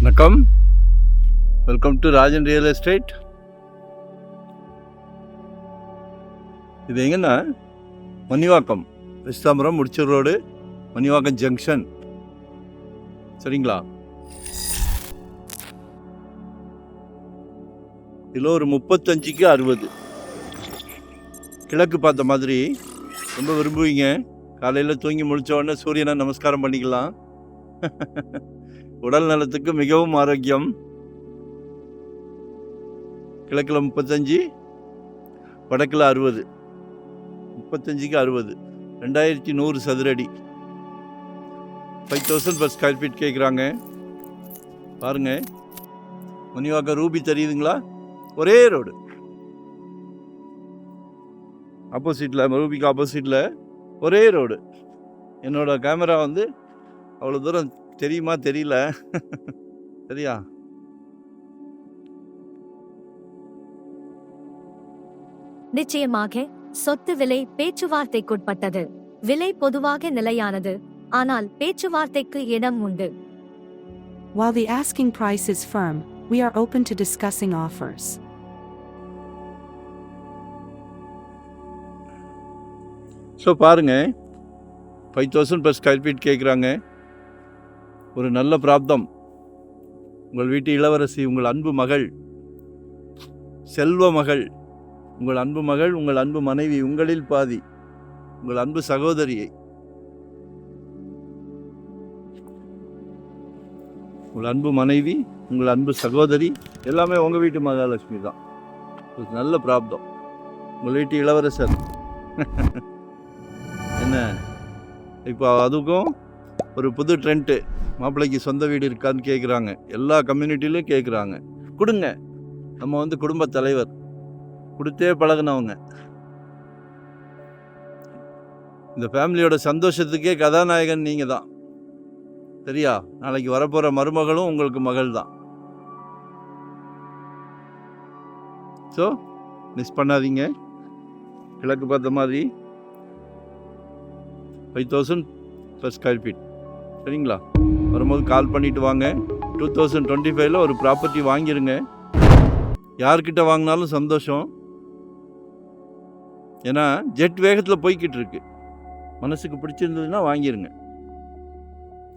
வணக்கம், welcome to Rajan real estate. இது எங்கன்னா மணிவாக்கம், வெஸ்தாம்பரம், முடிச்சூர் ரோடு, மணிவாக்கம் ஜங்ஷன். சரிங்களா? இதில் ஒரு 35க்கு 60 கிழக்கு பார்த்த மாதிரி ரொம்ப விரும்புவீங்க. காலையில் தூங்கி முடித்த உடனே சூரியனை நமஸ்காரம் பண்ணிக்கலாம். உடல் நலத்துக்கு மிகவும் ஆரோக்கியம். கிழக்கில் 35, வடக்கில் 60. 35க்கு 60, 2100 சதுரடி, 5000 per ஸ்கொயர் ஃபீட் கேட்குறாங்க. பாருங்க, மணிவாக்கம் ரூபி தெரியுதுங்களா? ஒரே ரோடு, ஆப்போசிட்டில், ரூபிக்கு ஆப்போசிட்டில் ஒரே ரோடு. என்னோட கேமரா வந்து அவ்வளோ தூரம் தெரியுமா தெரியல. சரியா? நிச்சயமாக சொத்து விலை பேச்சுவார்த்தைக்குட்பட்டது. விலை பொதுவாக நிலையானது, ஆனால் பேச்சுவார்த்தைக்கு இடம் உண்டு. While the asking price is firm, we are open to discussing offers. So பாருங்க, 5000 per ஸ்கொயர் ஃபீட் கேட்குறாங்க. ஒரு நல்ல பிராப்தம். உங்கள் வீட்டு இளவரசி, உங்கள் அன்பு மகள், செல்வ மகள், உங்கள் அன்பு மகள், உங்கள் அன்பு மனைவி, உங்களில் பாதி, உங்கள் அன்பு சகோதரியை, உங்கள் அன்பு மனைவி, உங்கள் அன்பு சகோதரி, எல்லாமே உங்கள் வீட்டு மகாலட்சுமி தான். ஒரு நல்ல பிராப்தம். உங்கள் வீட்டு இளவரசர். என்ன இப்போ அதுக்கும் ஒரு புது ட்ரெண்ட்டு. மாப்பிள்ளைக்கு சொந்த வீடு இருக்கான்னு கேட்குறாங்க. எல்லா கம்யூனிட்டிலையும் கேட்குறாங்க. கொடுங்க. நம்ம வந்து குடும்ப தலைவர், கொடுத்தே பழகினவங்க. இந்த ஃபேமிலியோட சந்தோஷத்துக்கே கதாநாயகன் நீங்கள் தான். சரியா? நாளைக்கு வரப்போகிற மருமகளும் உங்களுக்கு மகள் தான். ஸோ மிஸ் பண்ணாதீங்க. கிழக்கு பார்த்த மாதிரி 5000 per ஸ்கொயர் ஃபீட். சரிங்களா? வரும்போது கால் பண்ணிவிட்டு வாங்க. 2025 ஒரு ப்ராப்பர்ட்டி வாங்கிடுங்க. யார்கிட்ட வாங்கினாலும் சந்தோஷம். ஏன்னா ஜெட் வேகத்தில் போய்கிட்டு இருக்கு. மனசுக்கு பிடிச்சிருந்ததுன்னா வாங்கிடுங்க.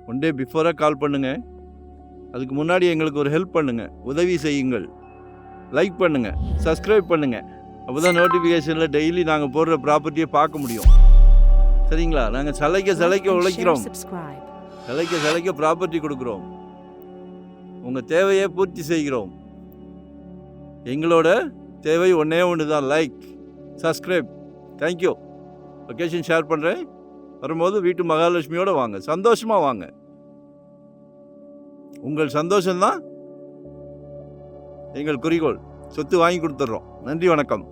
ஒன் டே பிஃபோராக கால் பண்ணுங்கள். அதுக்கு முன்னாடி எங்களுக்கு ஒரு ஹெல்ப் பண்ணுங்கள், உதவி செய்யுங்கள். லைக் பண்ணுங்கள், சப்ஸ்கிரைப் பண்ணுங்கள். அப்போ தான் நோட்டிஃபிகேஷனில் டெய்லி நாங்கள் போடுற ப்ராப்பர்ட்டியை பார்க்க முடியும். சரிங்களா? நாங்கள் சலைக்க உழைக்கிறோம். சலைக்க ப்ராப்பர்ட்டி கொடுக்குறோம். உங்கள் தேவையை பூர்த்தி செய்கிறோம். எங்களோட தேவை ஒன்றே ஒன்று தான், like, subscribe. Thank you. Location share பண்ணுறேன். வரும்போது வீட்டு மகாலட்சுமியோடு வாங்க, சந்தோஷமாக வாங்க. உங்கள் சந்தோஷம்தான் எங்கள் குறிக்கோள். சொத்து வாங்கி கொடுத்துட்றோம். நன்றி, வணக்கம்.